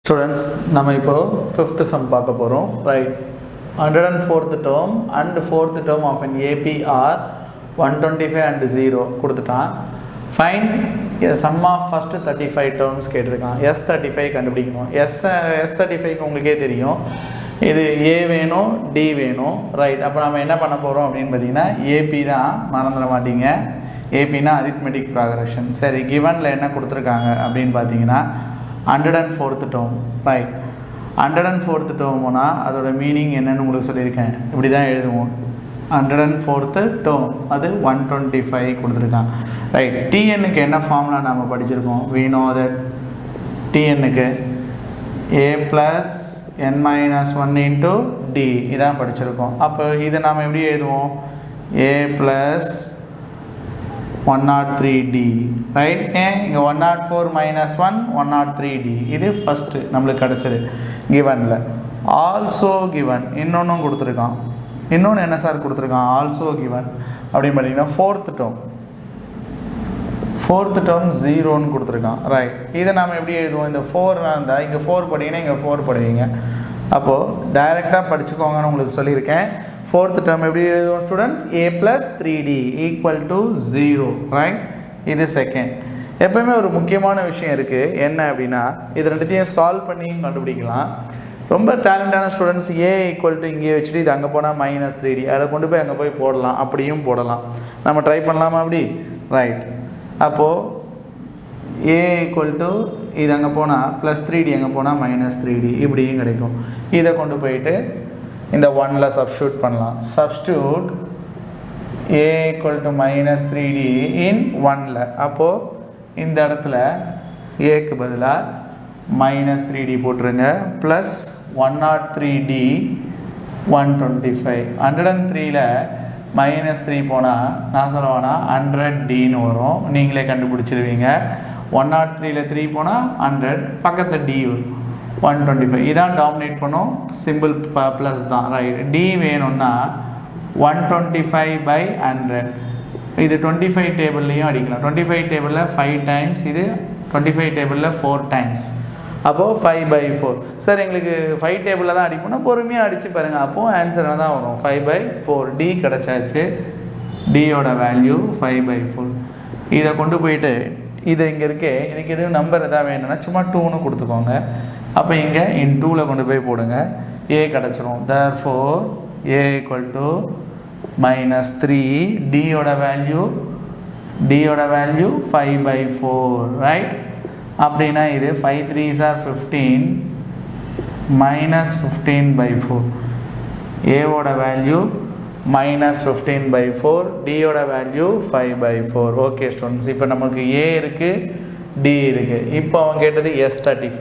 Students, நம்ம இப்போ 5th sum பார்க்க போறோம். Right. 104th term and 4th term of an AP are 125 and 0 கொடுத்துட்டான். Find the sum of first 35 terms கேட்டிருக்கான். S35 கண்டுபிடிக்கணும். S35 உங்களுக்கே தெரியும். இது A வேணும், D வேணும். ரைட். அப்போ நம்ம என்ன பண்ண போறோம் அப்படின்னு பார்த்தீங்கன்னா AP தான், மறந்துட மாட்டீங்க. APனா arithmetic progression. சரி, givenல என்ன கொடுத்துருக்காங்க அப்படின்னு பார்த்தீங்கன்னா 104th term, right? 104th term அதோட மீனிங் என்னன்னு உங்களுக்கு சொல்லியிருக்கேன். இப்படி தான் எழுதுவோம். 104th term அது 125 கொடுத்துருக்கான். ரைட். TNக்கு என்ன ஃபார்முலா நாம் படிச்சிருக்கோம்? we know that TNக்கு a plus n minus 1 into d இதான் படிச்சிருக்கோம். அப்போ இதை நாம் எப்படி எழுதுவோம்? a plus 103d, right? இங்கே 104 minus 1 103d இது ஃபஸ்ட்டு நம்மளுக்கு கிடச்சது கிவனில். ஆல்சோ கிவன் இன்னொன்றும் கொடுத்துருக்கான். இன்னொன்று என்ன சார் கொடுத்துருக்கான்? ஆல்சோ கிவன் அப்படின்னு பார்த்தீங்கன்னா ஃபோர்த்து டேர்ம் 0ன்னு கொடுத்துருக்கான். ரைட். இதை நாம் எப்படி எழுதுவோம்? இந்த 4 இருந்தால் இங்கே 4 படிங்கன்னா இங்கே 4 படிவீங்க. அப்போது டைரெக்டாக படிச்சுக்கோங்கன்னு உங்களுக்கு சொல்லியிருக்கேன். ஃபோர்த் டேர்ம் எப்படி எழுதுவோம் students? a plus 3d equal to 0, right? இது செகண்ட். எப்போயுமே ஒரு முக்கியமான விஷயம் இருக்குது. என்ன அப்படின்னா இது ரெண்டுத்தையும் சால்வ் பண்ணியும் கண்டுபிடிக்கலாம். ரொம்ப டேலண்டான ஸ்டூடெண்ட்ஸ் a ஈக்குவல் டு இங்கே வச்சுட்டு இது அங்கே போனால் -3d அதை கொண்டு போய் அங்கே போய் போடலாம், அப்படியும் போடலாம். நம்ம ட்ரை பண்ணலாமா அப்படி? ரைட். அப்போது a ஈக்குவல் டு இது அங்கே போனால் +3d அங்கே போனால் -3d இப்படியும் கிடைக்கும். இதை கொண்டு போயிட்டு இந்த 1ல சப்ஸ்டியூட் பண்ணலாம். Substitute a equal to -3d இன் 1ல. அப்போது இந்த இடத்துல ஏக்கு பதிலாக -3d போட்டுருங்க. Plus 103d 125. 103ல் -3 போனால் நான் சொல்லுவேன்னா 100dன்னு வரும். நீங்களே கண்டுபிடிச்சிருவீங்க. 103ல் 3 போனால் 100, பக்கத்தில் d வரும் 125. இதான் டாமினேட் பண்ணும். சிம்பிள் ப்ளஸ் தான். ரைட். d வேணும்னா 125/100. இது 25 டேபிள்லையும் அடிக்கலாம். 25 டேபிளில் 5 டைம்ஸ், இது 25 டேபிளில் 4 டைம்ஸ். அப்போது 5/4. சார் எங்களுக்கு 5 டேபிளில் தான் அடிக்கணும்னா பொறுமையாக அடித்து பாருங்கள். அப்போது ஆன்சர் தான் வரும் 5/4. d கிடச்சாச்சு. டியோட வேல்யூ 5/4. இதை கொண்டு போயிட்டு இது இங்கே இருக்கே, எனக்கு எதுவும் நம்பர் எதாவது வேணும்னா சும்மா 2ன்னு கொடுத்துக்கோங்க. அப்போ இங்கே இன் 2ல் கொண்டு போய் போடுங்க. a கிடச்சிரும். therefore a equal to -3. டியோட வேல்யூ 5/4, ரைட்? அப்படின்னா இது 5 3s are 15 -15/4. ஏவோட வேல்யூ -15/4, டியோட வேல்யூ 5/4. ஓகே ஸ்டூடெண்ட்ஸ், இப்போ நமக்கு ஏ இருக்குது, டி இருக்குது. இப்போ அவங்க கேட்டது S35.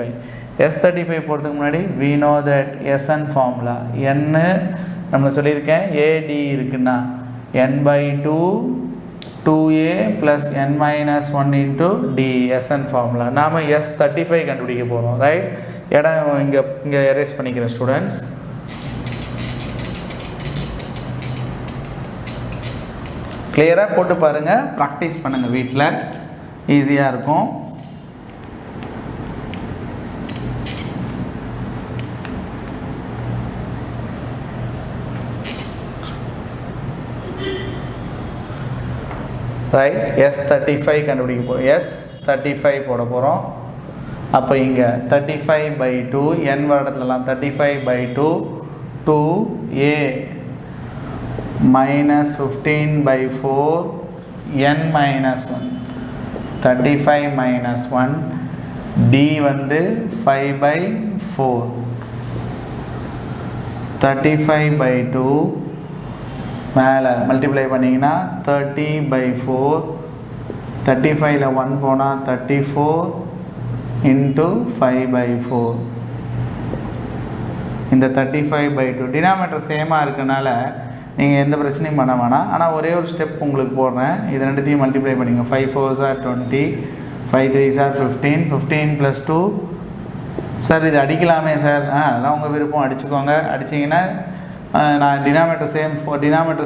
S35 போகிறதுக்கு முன்னாடி we know that SN formula n நம்ம சொல்லியிருக்கேன். AD இருக்குன்னா n/2 2a plus n minus 1 into d SN formula. நாம் S35 கண்டுபிடிக்க போகிறோம். ரைட். இடம் இங்கே எரேஸ் பண்ணிக்கிறேன் ஸ்டூடெண்ட்ஸ். கிளியராக போட்டு பாருங்கள், ப்ராக்டிஸ் பண்ணுங்கள் வீட்டில், ஈஸியாக இருக்கும். ரைட். S35 கண்டுபிடிக்க போகிறோம். S35 போட போகிறோம். அப்போ இங்கே 35/2 n வருடத்துலலாம் 35/2 2a -15/4 n -1 35 -1 d வந்து 5/4 35/2 மேலே மல்டிப்ளை பண்ணிங்கன்னா 30/4 35ல் 1 போனால் 34 இன்ட்டு 5/4. இந்த 35/2 டினாமினேட்டர் சேமாக இருக்கனால நீங்கள் எந்த பிரச்சனையும் பண்ண வேணாம். ஆனால் ஒரே ஒரு ஸ்டெப் உங்களுக்கு போடுறேன். இது ரெண்டுத்தையும் மல்டிப்ளை பண்ணிங்க. 5 4s are 20, 5 3s are 15, 15 + 2. Sir இது அடிக்கலாமே சார்? அதெல்லாம் உங்கள் விருப்பம், அடிச்சுக்கோங்க. அடிச்சிங்கன்னா நான் டினாமினேட்டர்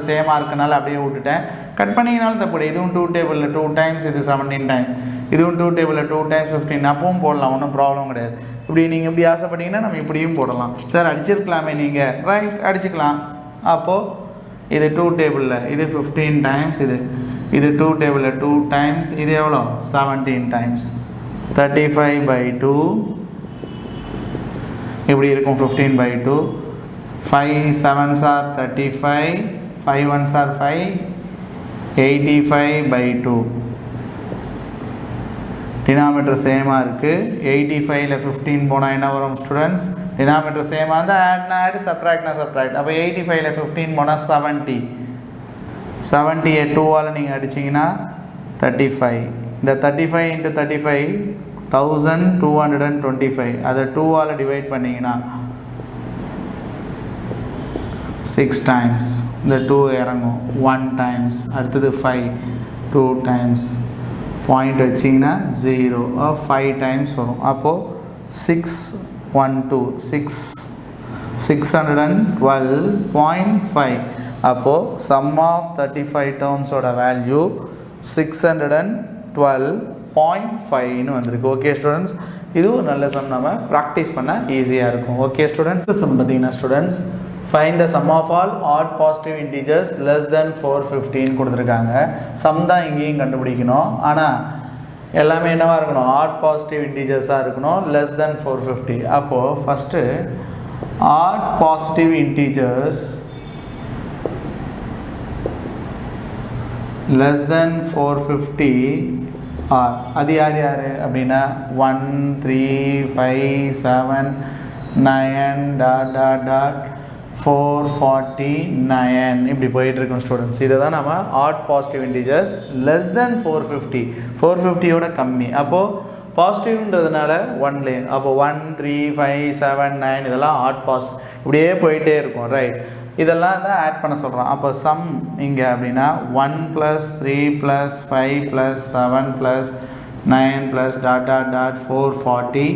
சேமாக இருக்கனால அப்படியே விட்டுட்டேன். கட் பண்ணிங்கனாலும் தப்பு. இதுவும் 2 டேபிளில் 2 டைம்ஸ், இது 17 டைம். இதுவும் 2 டேபிளில் 2 டைம்ஸ் 15, அப்பவும் போடலாம், ஒன்றும் ப்ராப்ளம் கிடையாது. இப்படி நீங்கள் இப்படி ஆசைப்பட்டீங்கன்னா நம்ம இப்படியும் போடலாம். சார் அடிச்சிருக்கலாமே நீங்கள், ரைட் அடிச்சுக்கலாம். அப்போது இது 2 டேபிளில் இது 15 டைம்ஸ், இது 2 டேபிளில் 2 டைம்ஸ், இது எவ்வளோ 17 டைம்ஸ். 35/2 இப்படி இருக்கும். 15/2. 5 7s are 35, 5 1s are 5, 85/2. டினாமீட்டர் சேமாக இருக்குது. 85ல் 15 போனால் என்ன வரும் ஸ்டூடெண்ட்ஸ்? டினாமீட்டர் சேமாக இருந்தால் ஆட்னா ஆட், சப்ட்ராக்ட்னா சப்ட்ராக்ட். அப்போ 85ல் 15 போனால் 70. 70 2ஆல் நீங்கள் அடிச்சிங்கன்னா 35. இந்த 35 × 35 1225. அதை 2ஆல் டிவைட் பண்ணிங்கன்னா 6 டைம்ஸ். இந்த 2 இறங்கும். 1 டைம்ஸ். அடுத்தது 5 2 டைம்ஸ். பாயிண்ட் வச்சிங்கன்னா 0 5 டைம்ஸ் வரும். அப்போது 612 612.5. அப்போது சம் ஆஃப் 35 டேர்ம்ஸோட வேல்யூ 612.5ன்னு வந்திருக்கு. ஓகே ஸ்டூடெண்ட்ஸ், இது ஒரு நல்ல சம், நம்ம ப்ராக்டிஸ் பண்ண ஈஸியாக இருக்கும். ஓகே ஸ்டூடெண்ட்ஸ், சம் பார்த்தீங்கன்னா students find the sum of all odd positive integers less than 415 கொடுத்துருக்காங்க. சம் தான் இங்கேயும் கண்டுபிடிக்கணும். ஆனால் எல்லாமே என்னவாக இருக்கணும்? ஆட் பாசிட்டிவ் இன்டீஜர்ஸாக இருக்கணும், லெஸ் தென் 450. அப்போது first odd positive integers less than 450 are, அது யார் யார் அப்படின்னா 1 3 5 7 9 ... 449 இப்படி போயிட்டுருக்கோம் ஸ்டூடெண்ட்ஸ். இதை தான் நம்ம add positive integers less than 450, 450யோட கம்மி. அப்போது பாசிட்டிவ்ன்றதுனால 1 லேன். அப்போது 1 3 5 7 9 இதெல்லாம் ஆட் பாசிட்டிவ் இப்படியே போயிட்டே இருக்கும். ரைட், இதெல்லாம் தான் ஆட் பண்ண சொல்கிறோம். அப்போ சம் இங்கே அப்படின்னா 1 + 3 + 5 + 7 + 9 .. 449.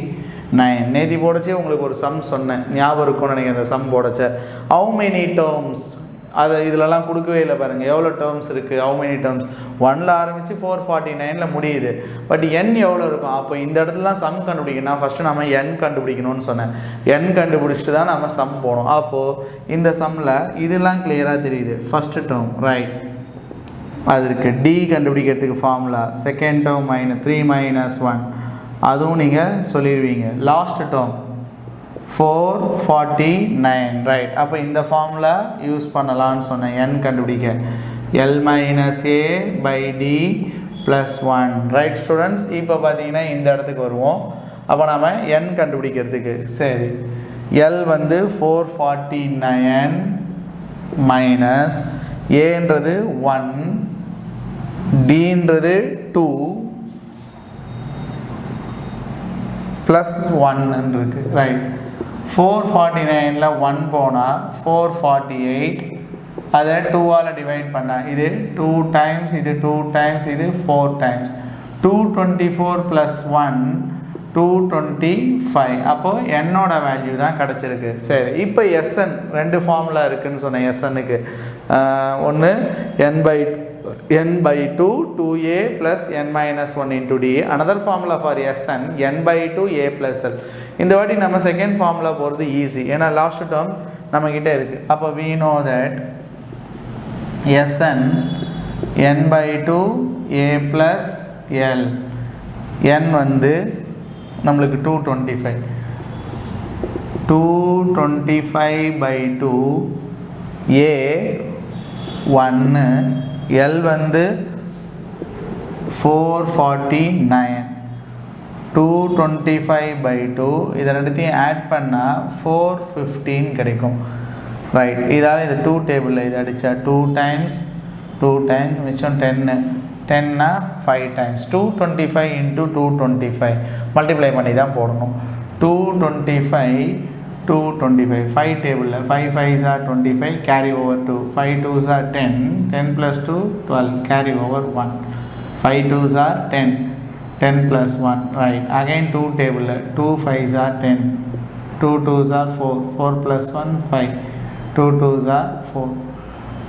நேதி போடச்சே உங்களுக்கு ஒரு சம் சொன்னேன், ஞாபகம் இருக்கும்னு நினைக்கிறேன். அந்த சம் போடச்ச ஹவு மெனி டேர்ம்ஸ், அதை இதிலலாம் கொடுக்கவே இல்லை பாருங்கள். எவ்வளோ டேர்ம்ஸ் இருக்குது, ஹவு மெனி டேர்ம்ஸ் 1ல் ஆரம்பித்து 449ல் முடியுது. பட் n எவ்வளோ இருக்கும்? அப்போ இந்த இடத்துலலாம் சம் கண்டுபிடிக்கணும்னா ஃபஸ்ட்டு நம்ம n கண்டுபிடிக்கணும்னு சொன்னேன். n கண்டுபிடிச்சிட்டு தான் நம்ம சம் போகணும். அப்போது இந்த சம்மில் இதெல்லாம் கிளியராக தெரியுது. ஃபஸ்ட்டு டேர்ம் ரைட், அது இருக்குது. d கண்டுபிடிக்கிறதுக்கு ஃபார்முலா செகண்ட் டேர்ம் -3 - 1, அதுவும் நீங்கள் சொல்லிடுவீங்க. Last term 449 right. அப்போ இந்த ஃபார்முலா யூஸ் பண்ணலான்னு சொன்னேன் n கண்டுபிடிக்க. L - a/d + 1 right students. இப்போ பார்த்தீங்கன்னா இந்த இடத்துக்கு வருவோம். அப்போ நம்ம n கண்டுபிடிக்கிறதுக்கு சரி, L வந்து 449 மைனஸ் ஏன்றது 1, dன்றது 2 ப்ளஸ் 1 இருக்குது. ரைட், 449ல் 1 போனால் 448, அதை 2ஆல் டிவைட் பண்ணால் இது 2 டைம்ஸ், இது 2 டைம்ஸ், இது 4 டைம்ஸ். 224 + 1 225. அப்போது என்னோட வேல்யூ தான் கிடச்சிருக்கு. சரி, இப்போ SN 2 ஃபார்முலா இருக்குதுன்னு சொன்னேன். SNக்கு ஒன்று n/2 2a + n - 1 × d. another formula for SN n/2 a + l. இந்த வாட்டி நம்ம செகண்ட் ஃபார்முலா போகிறது ஈஸி, ஏன்னா லாஸ்ட் டேர்ம் நம்மக்கிட்ட இருக்குது. அப்போ we know that SN n/2 a + l. n வந்து நம்மளுக்கு 225, 225/2 a 1, L வந்து 449, 225/2 இதை ரெண்டுத்தையும் ஆட் பண்ணால் 415 கிடைக்கும். ரைட், இதால் இது 2 டேபிளில் இதை அடித்தா 2 டைம்ஸ் மிச்சம் 10னா 5 டைம்ஸ். 225 × 225 மல்டிப்ளை பண்ணி தான் போடணும். 225 225 5 டேபிளில் 5 5s are 25, carry over 2, 5 2s are 10, 10 + 2 12, carry over 1, 5 2s are 10, 10 + 1 right. Again 2 table, 2 5s are 10, 2 2s are 4, 4 + 1 5, 2 2s are 4.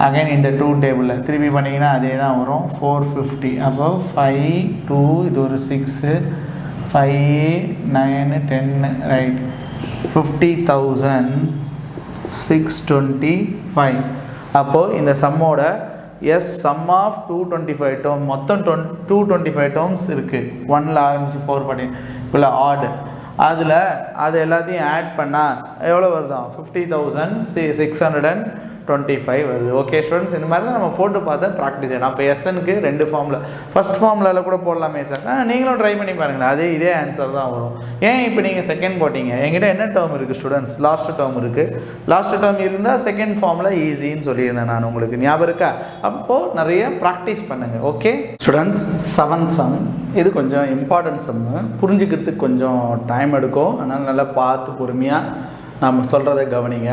Again இந்த 2 டேபிள் திருப்பி பண்ணிங்கன்னா அதே தான் வரும் 450. அப்போ 5 2 இது ஒரு 6, 5, 9, 10, right, 50,625. அப்போது இந்த சம்மோட எஸ் சம் ஆஃப் 225 டேர்ம் மொத்தம் 225 டேர்ம்ஸ் இருக்குது. 1ல் ஆரம்பிச்சு 414 இவ்வளோ ஆடு. அதில் அது எல்லாத்தையும் ஆட் பண்ணால் எவ்வளோ வருதான்? 50,625 வருது. ஓகே ஸ்டூடெண்ட்ஸ், இந்த மாதிரி தான் நம்ம போட்டு பார்த்தா ப்ராக்டிஸ் செய்யணும். அப்போ எஸ்எனுக்கு 2 ஃபார்முலா, ஃபஸ்ட் ஃபார்முலாவில் கூட போடலாமே சார். நீங்களும் ட்ரை பண்ணி பாருங்களேன், இதே ஆன்சர் தான் வரும். ஏன் இப்போ நீங்கள் செகண்ட் போட்டிங்க? என்கிட்ட என்ன டேர்ம் இருக்குது ஸ்டூடெண்ட்ஸ்? லாஸ்ட் டேர்ம் இருக்குது. லாஸ்ட் டேர்ம் இருந்தால் செகண்ட் ஃபார்முலா ஈஸின்னு சொல்லியிருந்தேன் நான், உங்களுக்கு ஞாபகம் இருக்கா? அப்போது நிறைய ப்ராக்டிஸ் பண்ணுங்கள். Okay students, 7th sum. இது கொஞ்சம் இம்பார்ட்டன்ட் சம்மு, புரிஞ்சுக்கிறதுக்கு கொஞ்சம் டைம் எடுக்கும். அதனால் நல்லா பார்த்து பொறுமையாக நம்ம சொல்கிறத கவனிங்க.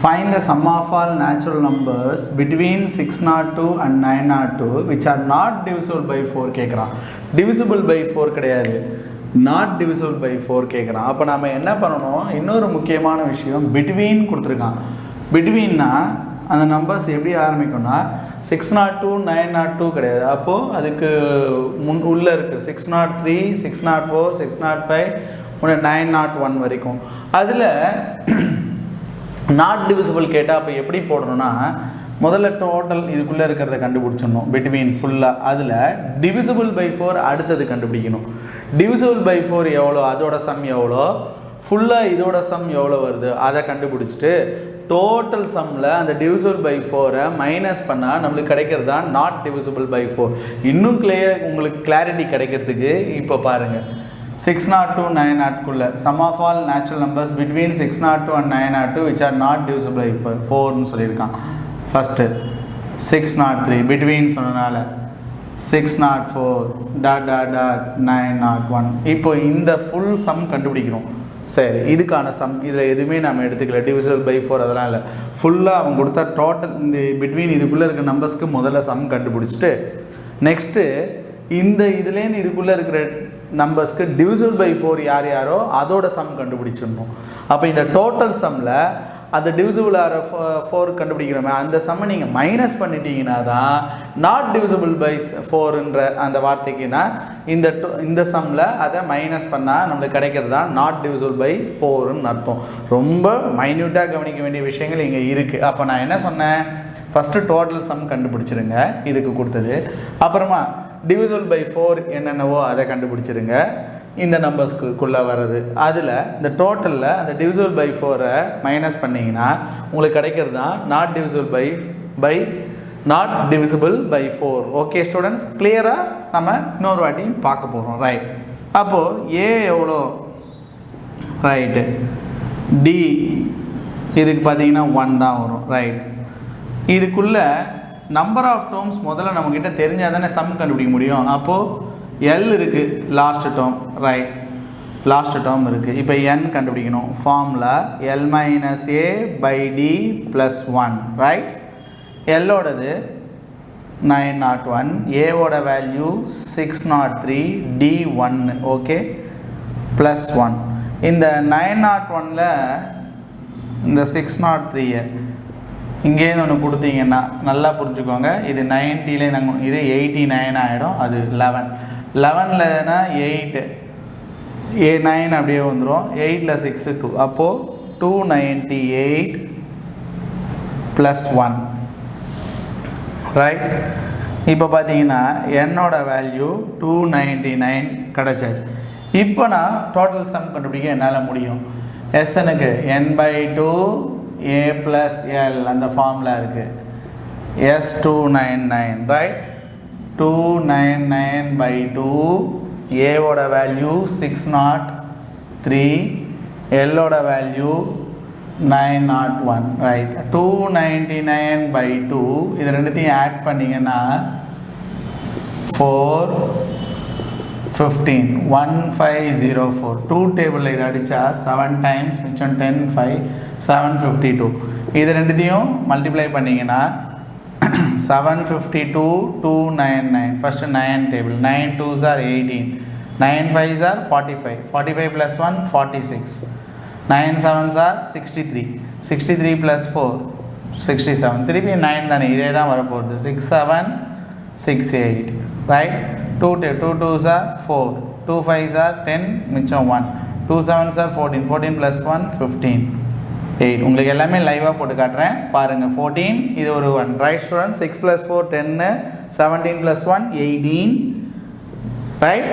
Find the sum of all natural numbers between 602 and 902 which are not divisible by 4 கேட்குறான். divisible by 4 கிடையாது, not divisible by 4 கேட்குறான். அப்போ நம்ம என்ன பண்ணணும்? இன்னொரு முக்கியமான விஷயம், between கொடுத்துருக்கான். betweenனா அந்த நம்பர்ஸ் எப்படி ஆரம்பிக்கும்னா 602 902 கிடையாது. அப்போது அதுக்கு உள்ளே இருக்குது 603 604 605 901 வரைக்கும். அதில் நாட் டிவிசிபிள் கேட்டால் அப்போ எப்படி போடணும்னா, முதல்ல டோட்டல் இதுக்குள்ளே இருக்கிறத கண்டுபிடிச்சிடணும் பிட்வீன் ஃபுல்லாக. அதில் டிவிசிபிள் பை 4 அடுத்தது கண்டுபிடிக்கணும். டிவிசிபிள் பை 4 எவ்வளோ, அதோட சம் எவ்வளோ, ஃபுல்லாக இதோட சம் எவ்வளோ வருது அதை கண்டுபிடிச்சிட்டு டோட்டல் சம்மில் அந்த டிவிசிபிள் பை 4 மைனஸ் பண்ணால் நம்மளுக்கு கிடைக்கிறது தான் நாட் டிவிசிபிள் பை 4. இன்னும் உங்களுக்கு கிளாரிட்டி கிடைக்கிறதுக்கு இப்போ பாருங்கள், 602 902 sum of all natural numbers between 602 and 902 which are not divisible by 4ன்னு சொல்லியிருக்கான். ஃபஸ்ட்டு 603 between சொன்னனால 604 .901. இப்போ இந்த ஃபுல் சம் கண்டுபிடிக்கிறோம். சரி, இதுக்கான சம் இதில் எதுவுமே நம்ம எடுத்துக்கல, டிவிசிபிள் பை 4 அதெல்லாம் இல்லை. ஃபுல்லாக அவங்க கொடுத்தா டோட்டல் இந்த பிட்வீன் இதுக்குள்ளே இருக்க நம்பர்ஸ்க்கு முதல்ல சம் கண்டுபிடிச்சிட்டு நெக்ஸ்ட்டு இந்த இதுலேருந்து இதுக்குள்ளே இருக்கிற நம்பர்ஸ்க்கு டிவிசிபிள் பை 4 யார் யாரோ அதோட சம் கண்டுபிடிச்சிடணும். அப்போ இந்த டோட்டல் சம்மில் அந்த டிவிசிபிள் ஆர் 4 கண்டுபிடிக்கிறோமே அந்த சம்மை நீங்கள் மைனஸ் பண்ணிட்டீங்கன்னா தான் நாட் டிவிசிபிள் பை 4ன்ற அந்த வார்த்தைக்குன்னா இந்த சம்மில் அதை மைனஸ் பண்ணால் நம்மளுக்கு கிடைக்கிறது தான் நாட் டிவிசிபிள் பை 4ன்னு அர்த்தம். ரொம்ப மைன்யூட்டாக கவனிக்க வேண்டிய விஷயங்கள் இங்கே இருக்குது. அப்போ நான் என்ன சொன்னேன், ஃபஸ்ட்டு டோட்டல் சம் கண்டுபிடிச்சிருங்க இதுக்கு கொடுத்தது, அப்புறமா டிவிசிபிள் பை 4 என்னென்னவோ அதை கண்டுபிடிச்சிருங்க இந்த நம்பர்ஸ்க்குள்ளே வர்றது. அதில் இந்த டோட்டலில் அந்த டிவிசிபிள் பை 4 மைனஸ் பண்ணிங்கன்னா உங்களுக்கு கிடைக்கிறது தான் not divisible by 4. Okay students, கிளியராக நம்ம இன்னொரு வாட்டியும் பார்க்க போகிறோம். ரைட், அப்போது ஏ எவ்வளோ, ரைட்டு, டி இதுக்கு பார்த்தீங்கன்னா 1 தான் வரும். ரைட், இதுக்குள்ளே நம்பர் ஆஃப் டேர்ம்ஸ் முதல்ல நம்மக்கிட்ட தெரிஞ்சால் தானே சம் கண்டுபிடிக்க முடியும். அப்போது எல் இருக்குது last term. Right, last term இருக்குது. இப்போ என் கண்டுபிடிக்கணும். Formula L minus A by D plus 1. Right, எல்லோடது 901, ஏவோட வேல்யூ 603, டி 1. Okay, plus 1. இந்த 901ல் இந்த 603 இங்கேருந்து ஒன்று கொடுத்தீங்கன்னா நல்லா புரிஞ்சுக்கோங்க, இது 90லே நாங்கள் இது 89 ஆகிடும். அது 11லனா 8 9 அப்படியே வந்துடும். 8ல் 6 2, அப்போது 298 ப்ளஸ் 1. ரைட், இப்போ பார்த்தீங்கன்னா என்னோட வேல்யூ 299 கிடச்சாச்சு. இப்போ நான் டோட்டல் சம் கண்டுபிடிக்க என்னால் முடியும். எஸ்எனுக்கு n/2 a plus l அந்த ஃபார்முலா இருக்குது. S299. ரைட், 299/2 ஏவோட வேல்யூ 603, எல்லோட வேல்யூ 901. ரைட், 299/2 இது ரெண்டுத்தையும் ஆட் பண்ணிங்கன்னா 415 1504. 2 டேபிளில் இது அடித்தா 7 டைம்ஸ் மிச்சம் 10 5 752. இது ரெண்டுத்தையும் மல்டிப்ளை பண்ணிங்கன்னா 752 299. First 9 table, 9 2s are 18, 9 5s are 45, 45 plus 1 46, 9 7s are 63, 63 plus 4 67. திருப்பி 9 தானே, இதே தான் வரப்போகுது. 6 7 6 8. Right, 2 2s are 4, 2 5s are 10 மிச்சம் 1 2 7s are 14 14 plus 1 15 8 உங்களுக்கு எல்லாமே லைவாக போட்டு காட்டுறேன் பாருங்கள் 14 இது ஒரு 1 right student 6 plus 4 10 17 plus 1 18 right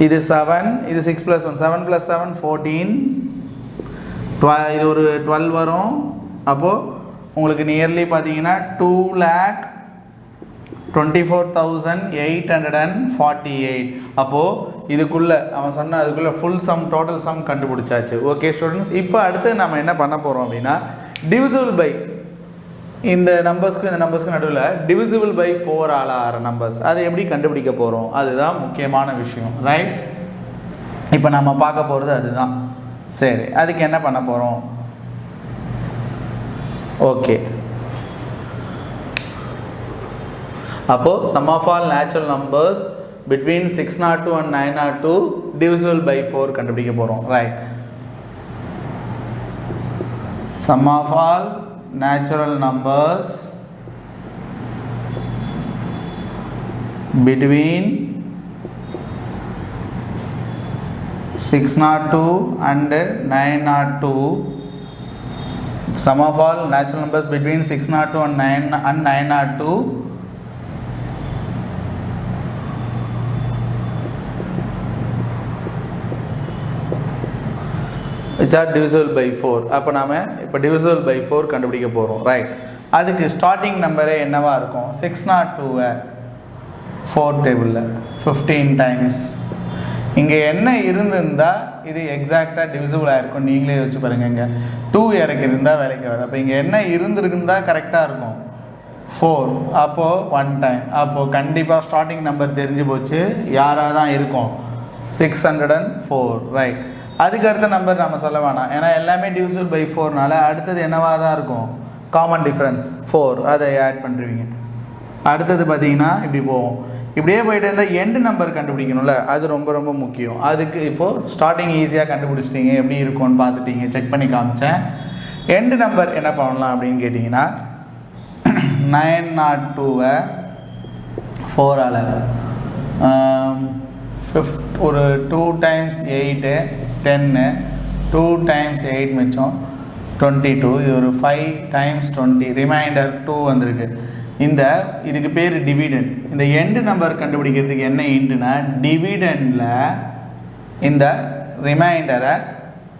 இது 7 இது 6 plus 1 7 plus 7 14 இது ஒரு 12 வரும் அப்போது உங்களுக்கு நியர்லி பார்த்தீங்கன்னா 2,24,848 அப்போது இதுக்குள்ளே அவன் சொன்ன அதுக்குள்ளே ஃபுல் சம் டோட்டல் சம் கண்டுபிடிச்சாச்சு ஓகே ஸ்டூடெண்ட்ஸ் இப்போ அடுத்து நம்ம என்ன பண்ண போகிறோம் அப்படின்னா டிவிசிபிள் பை இந்த நம்பர்ஸ்க்கு நடுவில் டிவிசிபிள் பை 4 ஆற நம்பர்ஸ் அதை எப்படி கண்டுபிடிக்க போகிறோம் அதுதான் முக்கியமான விஷயம் ரைட் இப்போ நம்ம பார்க்க போகிறது அதுதான் சரி அதுக்கு என்ன பண்ண போகிறோம் ஓகே அப்போது sum of all natural numbers between 602 and 902 divisible by 4 கண்டுபிடிக்க போகிறோம் right sum of all natural numbers between 602 and 902 sum of all natural numbers between 602 and 902 which are divisible by 4 அப்போ நாம இப்போ divisible by 4 கண்டுபிடிக்க போகிறோம் right அதுக்கு starting நம்பரே என்னவா இருக்கும் 602 4 டேபிளில் 15 டைம்ஸ் இங்கே என்ன இருந்திருந்தால் இது எக்ஸாக்டாக டிவிசிபிளாக இருக்கும் நீங்களே வச்சு பாருங்கள் இங்கே 2 இறக்கி இருந்தால் வேலைக்கு வராது அப்போ இங்கே என்ன இருந்திருந்தால் கரெக்டாக இருக்கும் 4 அப்போது 1 டைம் அப்போது கண்டிப்பாக ஸ்டார்டிங் நம்பர் தெரிஞ்சு போச்சு யாராக தான் இருக்கும் 604 ரைட் அதுக்கு அடுத்த நம்பர் நம்ம சொல்ல வேணாம் ஏன்னா எல்லாமே டிவிசிபிள் பை 4னால அடுத்தது என்னவாக தான் இருக்கும் காமன் டிஃப்ரென்ஸ் 4 அதை ஆட் பண்ணுறீங்க அடுத்தது பார்த்தீங்கன்னா இப்படி போவோம் இப்படியே போயிட்டு இருந்தால் எண்டு நம்பர் கண்டுபிடிக்கணும்ல அது ரொம்ப ரொம்ப முக்கியம் அதுக்கு இப்போது ஸ்டார்டிங் ஈஸியாக கண்டுபிடிச்சிட்டிங்க எப்படி இருக்கும்னு பார்த்துட்டீங்க செக் பண்ணி காமிச்சேன் எண்டு நம்பர் என்ன பண்ணலாம் அப்படின்னு கேட்டிங்கன்னா 902 4ஆல் ஒரு 2 times 8 10 2 times 8 மிச்சம் 22 இது ஒரு 5 times 20 ரிமைண்டர் 2 வந்திருக்கு இதுக்கு பேர் டிவிடெண்ட் இந்த எண்டு நம்பர் கண்டுபிடிக்கிறதுக்கு என்ன இன்ட்டுனா டிவிடெண்டில் இந்த ரிமைண்டரை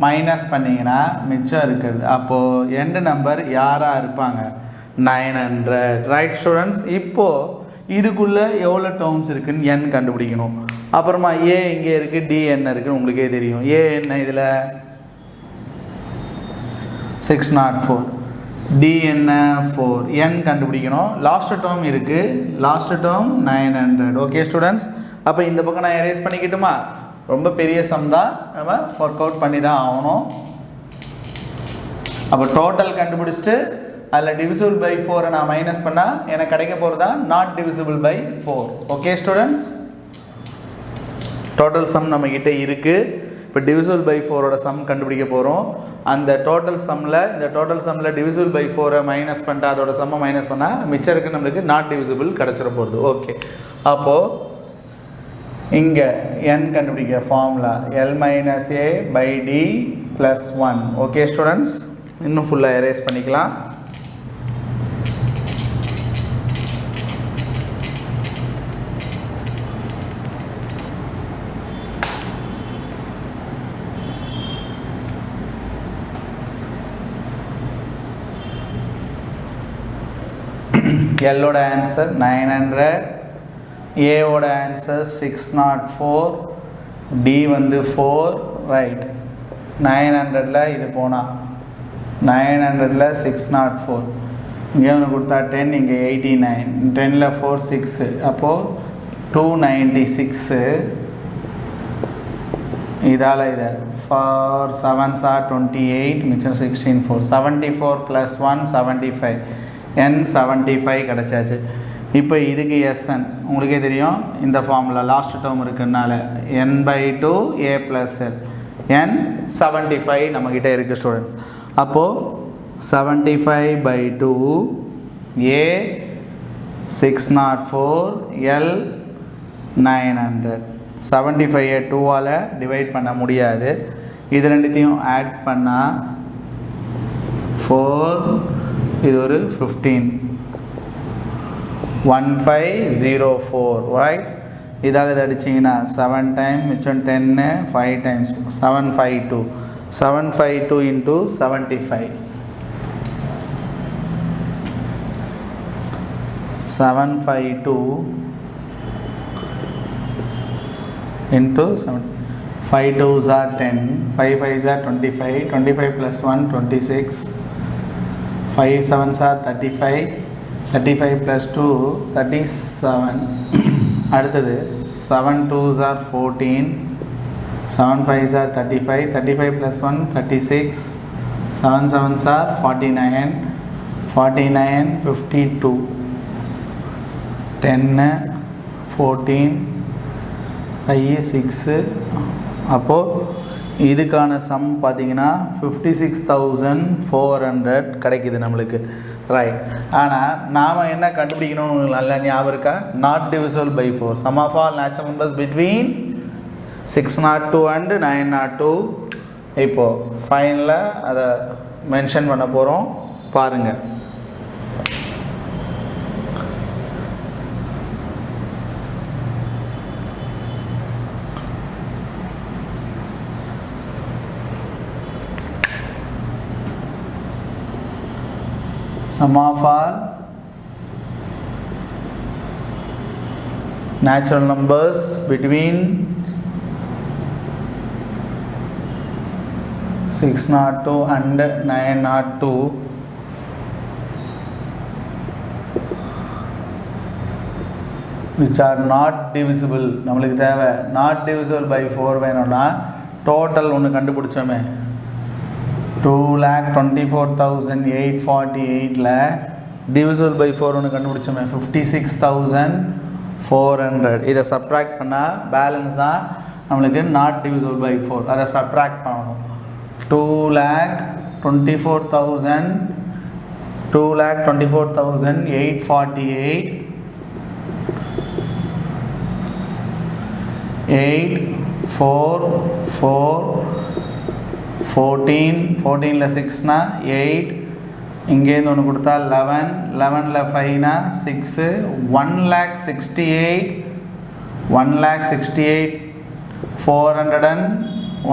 மைனஸ் பண்ணிங்கன்னா மிச்சம் இருக்குது அப்போது எண்டு நம்பர் யாராக இருப்பாங்க 900 ரைட் ஸ்டூடெண்ட்ஸ் இப்போது இதுக்குள்ளே எவ்வளோ டேர்ம்ஸ் இருக்குதுன்னு n கண்டுபிடிக்கணும் அப்புறமா ஏ இங்கே இருக்குது டி என்ன இருக்குதுன்னு உங்களுக்கே தெரியும் ஏ என்ன இதில் 604 டி என்ன 4 n கண்டுபிடிக்கணும் லாஸ்ட் டேர்ம் இருக்குது லாஸ்ட் டேர்ம் 900 ஓகே ஸ்டூடெண்ட்ஸ் அப்போ இந்த பக்கம் நான் எரேஸ் பண்ணிக்கிட்டுமா ரொம்ப பெரிய சம் தான் நம்ம ஒர்க் அவுட் பண்ணி தான் ஆகணும் அப்போ டோட்டல் கண்டுபிடிச்சிட்டு அதில் டிவிசிபிள் பை 4 நான் மைனஸ் பண்ணால் எனக்கு கிடைக்க போகிறது தான் not divisible by 4 okay students total sum நம்மக்கிட்ட இருக்குது இப்போ டிவிசிபிள் பை 4ஓட சம் கண்டுபிடிக்க போகிறோம் அந்த டோட்டல் சம்மில் டிவிசிபிள் பை 4 மைனஸ் பண்ணிட்டு அதோட சம்மை மைனஸ் பண்ணால் மிச்சம் இருக்குது நம்மளுக்கு நாட் டிவிசிபிள் கிடச்சிட போகிறது ஓகே அப்போது இங்கே n கண்டுபிடிக்க formula L minus A by D plus 1 okay students இன்னும் ஃபுல்லாக எரேஸ் பண்ணிக்கலாம் Lோட ஆன்சர் 900 ஏவோட ஆன்சர் 604 டி வந்து 4 ரைட் 900ல் இது போனால் 900ல் 604 இங்கே ஒன்று கொடுத்தா 10 இங்கே 89 10ல் 4 6 அப்போது 296 இதால் இதை 4 7s are 28 மிச்சம் 16 4 74 plus 1 75 n 75 கிடச்சாச்சு இப்போ இதுக்கு Sn உங்களுக்கே தெரியும் இந்த ஃபார்முலா லாஸ்ட் டேர்ம் இருக்குனால n/2 a plus l n 75 நம்மக்கிட்ட இருக்குது ஸ்டூடெண்ட்ஸ் அப்போது 75/2 a 604 l 900 75 2ஆல் டிவைட் பண்ண முடியாது. இது ரெண்டுத்தையும் ஆட் பண்ணால் 4, இது ஒரு 15, 1504 ரைட். இதால் இதை அடிச்சிங்கன்னா 7 டைம் மிச்சம் 10, 5 times 752, 752 into 75, 752 into 7, 5 2s are 10, 5 5s are 25, 25 plus 1 26, 5 7s are 35, 35 plus 2 37. அடுத்தது 7 2s are 14, 7 5s are 35, 35 plus 1 36, 7 7s are 49, 49 52, 10 14 5 6. அப்போது இதுக்கான சம் பார்த்தீங்கன்னா 56,400 கிடைக்குது நம்மளுக்கு ரைட். ஆனால் நாம் என்ன கண்டுபிடிக்கணும் நல்லா ஞாபகம் இருக்கா? Not divisible by 4. Sum of all natural numbers between 602 and 902. இப்போது ஃபைனலாக அதை மென்ஷன் பண்ண போகிறோம் பாருங்கள். Sum of all natural numbers between 602 and 902 which are not divisible. நம்மளுக்கு தேவை not divisible by 4 வேணும்னா டோட்டல் ஒன்று கண்டுபிடிச்சோமே 2,24,848ல divisible by 4 ஒன்று கண்டுபிடிச்சோமே 56,400. இதை சப்ராக்ட் பண்ணால் பேலன்ஸ் தான் நம்மளுக்கு நாட் divisible by 4. அதை சப்ராக்ட் பண்ணணும். 2,24,848 8 4 4 14 14ல 6னா 8, இங்கேருந்து ஒன்று கொடுத்தா 11, 11ல 5னா 6, 1,68,400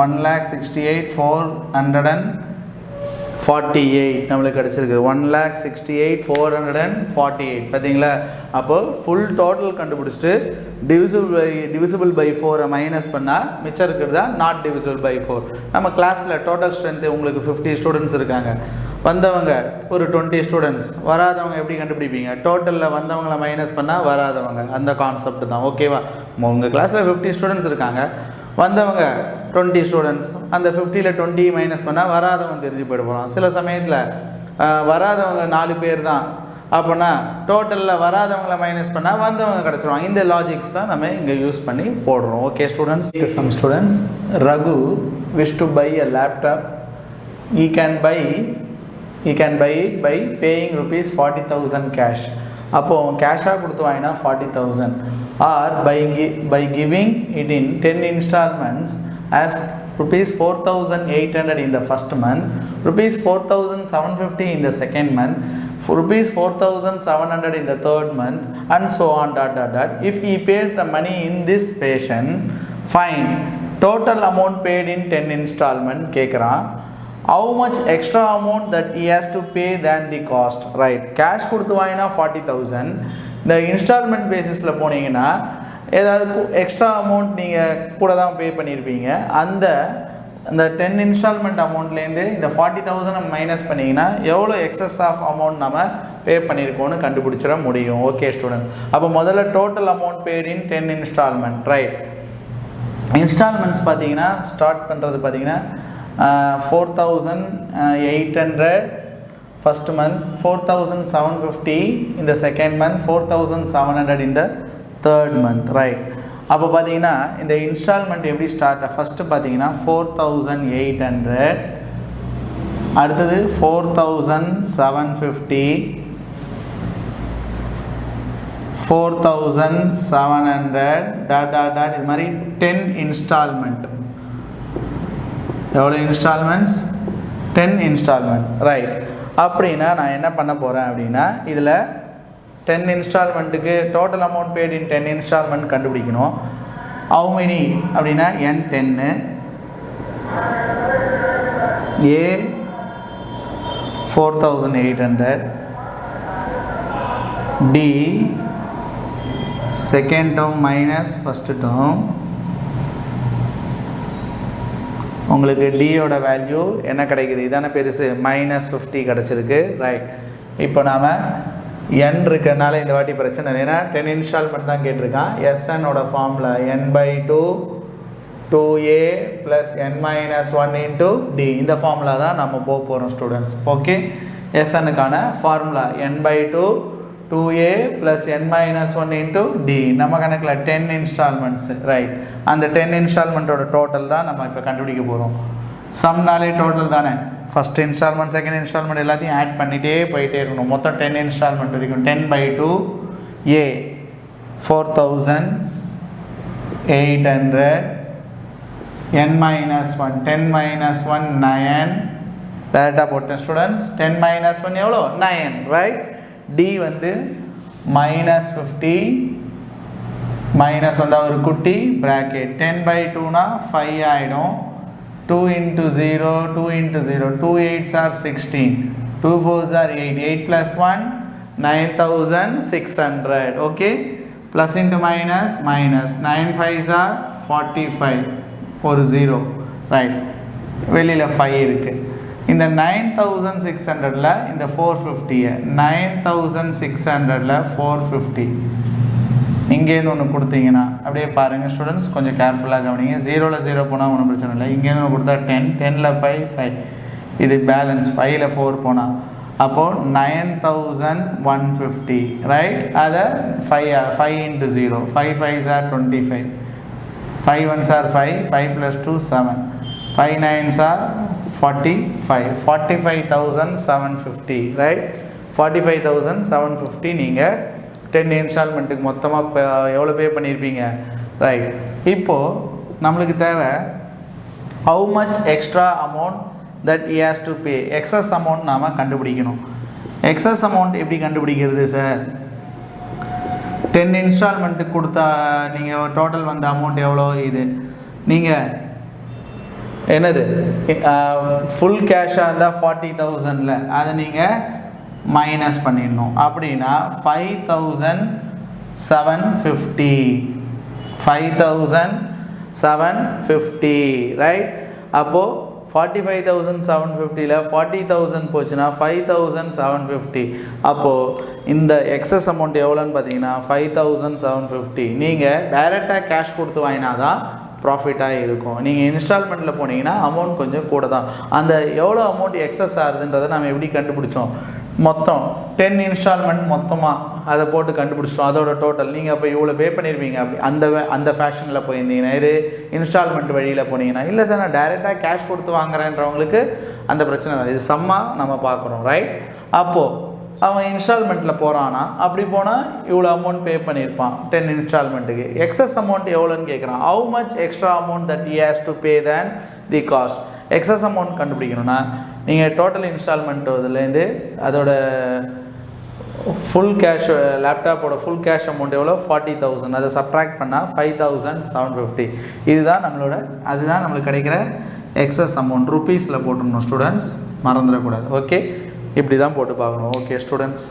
1,68,448 நம்மளுக்கு கிடச்சிருக்கு. 1,68,448 பார்த்தீங்களா? அப்போது ஃபுல் டோட்டல் கண்டுபிடிச்சிட்டு டிவிசிபிள் பை 4 மைனஸ் பண்ணால் மிச்சம் இருக்கிறது தான் நாட் டிவிசிபிள் பை 4. நம்ம கிளாஸில் டோட்டல் ஸ்ட்ரென்த்து உங்களுக்கு 50 ஸ்டூடெண்ட்ஸ் இருக்காங்க. வந்தவங்க ஒரு 20 ஸ்டூடெண்ட்ஸ், வராதவங்க எப்படி கண்டுபிடிப்பீங்க? டோட்டலில் வந்தவங்களை மைனஸ் பண்ணால் வராதவங்க, அந்த கான்செப்ட் தான். ஓகேவா? உங்கள் கிளாஸில் 50 ஸ்டூடெண்ட்ஸ் இருக்காங்க, வந்தவங்க 20 ஸ்டூடெண்ட்ஸ், அந்த 50ல் 20 மைனஸ் பண்ணால் வராதவங்க தெரிஞ்சு போயிட போகிறோம். சில சமயத்தில் வராதவங்க 4 பேர் தான், அப்போனா டோட்டலில் வராதவங்களை மைனஸ் பண்ணால் வந்தவங்க கிடச்சிருவாங்க. இந்த லாஜிக்ஸ் தான் நம்ம இங்கே யூஸ் பண்ணி போடுறோம். Okay students, sum students, Raghu wish to buy a laptop. He can buy it by paying rupees 40,000 cash. அப்போது கேஷாக கொடுத்து வாங்கினா 40,000, or by giving it in 10 installments as rupees 4,800 in the first month, rupees 4,750 in the second month, rupees 4,700 in the third month, and so on . If he pays the money in this fashion, fine. Total amount paid in 10 installment கேட்குறான். How much extra amount that he has to pay than the cost? Right, cash கொடுத்து வாங்கினா 40,000. இந்த instalment பேசிஸில் போனீங்கன்னா ஏதாவது extra amount நீங்கள் கூட தான் பே பண்ணியிருப்பீங்க. அந்த 10 இன்ஸ்டால்மெண்ட் அமௌண்ட்லேருந்து இந்த 40,000 மைனஸ் பண்ணிங்கன்னா எவ்வளோ எக்ஸஸ் ஆஃப் அமௌண்ட் நம்ம பே பண்ணியிருக்கோன்னு கண்டுபிடிச்சிட முடியும். ஓகே ஸ்டூடெண்ட், அப்போ முதல்ல டோட்டல் அமௌண்ட் பேட் இன் 10 இன்ஸ்டால்மெண்ட். ரைட், இன்ஸ்டால்மெண்ட்ஸ் பார்த்தீங்கன்னா ஸ்டார்ட் பண்ணுறது பார்த்தீங்கன்னா 4,800 ஃபஸ்ட் மந்த், 4,750 இந்த செகண்ட் மந்த், 4,700 இந்த தேர்ட் மந்த். ரைட், அப்போ பார்த்தீங்கன்னா இந்த இன்ஸ்டால்மெண்ட் எப்படி ஸ்டார்ட்? ஃபஸ்ட்டு பார்த்தீங்கன்னா 4,800, அடுத்தது 4,750, 4700 டாட் டாட் டாட் இது மாதிரி 10 இன்ஸ்டால்மெண்ட். எவ்வளோ இன்ஸ்டால்மெண்ட்ஸ்? 10 இன்ஸ்டால்மெண்ட். ரைட். அப்படின்னா நான் என்ன பண்ண போகிறேன் அப்படின்னா இதில் 10 இன்ஸ்டால்மெண்ட்டுக்கு டோட்டல் அமௌண்ட் பேட் இன் 10 இன்ஸ்டால்மெண்ட் கண்டுபிடிக்கணும். how many அப்படின்னா n10, a 4800, d second term minus first term. உங்களுக்கு டியோட வேல்யூ என்ன கிடைக்குது? இதான பெருசு, -50 கிடச்சிருக்கு. ரைட். இப்போ நாம் என் இருக்கிறதுனால இந்த வாட்டி பிரச்சனை இல்லை, ஏன்னா 10 இன்ஸ்டால்மெண்ட் தான் கேட்டிருக்கான். எஸ்என்னோட ஃபார்மில் n/2 2a + n-1 × d, இந்த ஃபார்முலா தான் நம்ம போக போகிறோம் ஸ்டூடெண்ட்ஸ். ஓகே, எஸ்என்னுக்கான formula n/2 2a + n-1 × d. நம்ம கணக்கில் 10 இன்ஸ்டால்மெண்ட்ஸ். ரைட். அந்த 10 இன்ஸ்டால்மெண்ட்டோட டோட்டல் தான் நம்ம இப்போ கண்டுபிடிக்க போகிறோம். சம்னாலே டோட்டல் தானே, ஃபஸ்ட் இன்ஸ்டால்மெண்ட் செகண்ட் இன்ஸ்டால்மெண்ட் எல்லாத்தையும் ஆட் பண்ணிகிட்டே போயிட்டே இருக்கணும். மொத்தம் 10 இன்ஸ்டால்மெண்ட் வரைக்கும். 10/2 a 4800, n-1 10 - 1 9. டேரெக்டாக போட்டேன் ஸ்டூடெண்ட்ஸ். 10 - 1 எவ்வளோ? 9. ரைட். d வந்து -50 மைனஸ் வந்தால் ஒரு குட்டி ப்ராக்கெட். 10/2னா 5 ஆகிடும். 2 × 0 2 × 0 2 8s are 16, 2 4s are 8, 8 + 1 9600. Okay, plus into minus minus, 9 5s are 45, ஒரு 0. ரைட். வெளியில் 5 இருக்குது. இந்த 9600ல் இந்த 450 9600ல் 450 இங்கேருந்து ஒன்று கொடுத்தீங்கன்னா அப்படியே பாருங்கள் ஸ்டூடெண்ட்ஸ், கொஞ்சம் கேர்ஃபுல்லாக கவனிங்க. 0ல் 0 போனால் ஒன்றும் பிரச்சனை இல்லை. இங்கேருந்து ஒன்று கொடுத்தா 10, 10ல் 5 5, இது பேலன்ஸ் 5ல் 4 போனால் அப்போது 9150. ரைட். அதை 5 × 0 5 5s are 25, 5 1s are 5, 5 + 2 7, 5 9s are 45, 45,750. Right. 45,750 நீங்கள் 10 இன்ஸ்டால்மெண்ட்டுக்கு மொத்தமாக எவ்வளோ பே பண்ணியிருப்பீங்க. ரைட். இப்போது நம்மளுக்கு தேவை how much extra amount that he has to pay. Excess amount நாம் கண்டுபிடிக்கணும். எக்ஸஸ் அமௌண்ட் எப்படி கண்டுபிடிக்கிறது சார்? 10 இன்ஸ்டால்மெண்ட்டுக்கு கொடுத்தா நீங்கள் டோட்டல் வந்த அமௌண்ட் எவ்வளோ? இது நீங்கள் என்னது ஃபுல் கேஷாக இருந்தால் 40,000ல் அதை நீங்கள் மைனஸ் பண்ணிடணும். அப்படின்னா 5,750, 5,750. ரைட். அப்போது 45,750ல் 40,000 போச்சுன்னா 5,750. அப்போது இந்த எக்ஸஸ் அமௌண்ட் எவ்வளோன்னு பார்த்தீங்கன்னா 5,750. நீங்கள் டைரெக்டாக கேஷ் கொடுத்து வாங்கினா தான் ப்ராஃபிட்டாக இருக்கும். நீங்கள் இன்ஸ்டால்மெண்ட்டில் போனீங்கன்னா அமௌண்ட் கொஞ்சம் கூட தான். அந்த எவ்வளோ அமௌண்ட் எக்ஸஸ் ஆகுதுன்றதை நம்ம எப்படி கண்டுபிடிச்சோம்? மொத்தம் 10 இன்ஸ்டால்மெண்ட் மொத்தமாக அதை போட்டு கண்டுபிடிச்சிட்டோம். அதோட டோட்டல் நீங்கள் அப்போ இவ்வளோ பே பண்ணியிருப்பீங்க. அப்படி அந்த ஃபேஷனில் போயிருந்தீங்கன்னா, இது இன்ஸ்டால்மெண்ட் வழியில் போனீங்கன்னா, இல்லை சார் நான் டைரெக்டாக கேஷ் கொடுத்து வாங்குறேன்றவங்களுக்கு அந்த பிரச்சனை இல்லை. இது சம்மாக நம்ம பார்க்குறோம். ரைட். அப்போது அவன் இன்ஸ்டால்மெண்ட்டில் போகிறான்னா, அப்படி போனால் இவ்வளோ அமௌண்ட் பே பண்ணியிருப்பான் 10 இன்ஸ்டால்மெண்ட்டுக்கு. எக்ஸஸ் அமௌண்ட் எவ்வளோன்னு கேட்குறான். how much extra amount that he has to pay than the cost. Excess amount கண்டுபிடிக்கணும்னா நீங்கள் டோட்டல் இன்ஸ்டால்மெண்ட்டுலேருந்து அதோட ஃபுல் கேஷ், லேப்டாப்போட ஃபுல் கேஷ் அமௌண்ட் எவ்வளோ? 40,000. அதை சப்ட்ராக்ட் பண்ணால் 5,750. அதுதான் நம்மளுக்கு கிடைக்கிற எக்ஸஸ் அமௌண்ட். ருப்பீஸில் போட்டுடணும் ஸ்டூடெண்ட்ஸ், மறந்துடக்கூடாது. ஓகே, இப்படி தான் போட்டு பார்க்கணும். Okay students.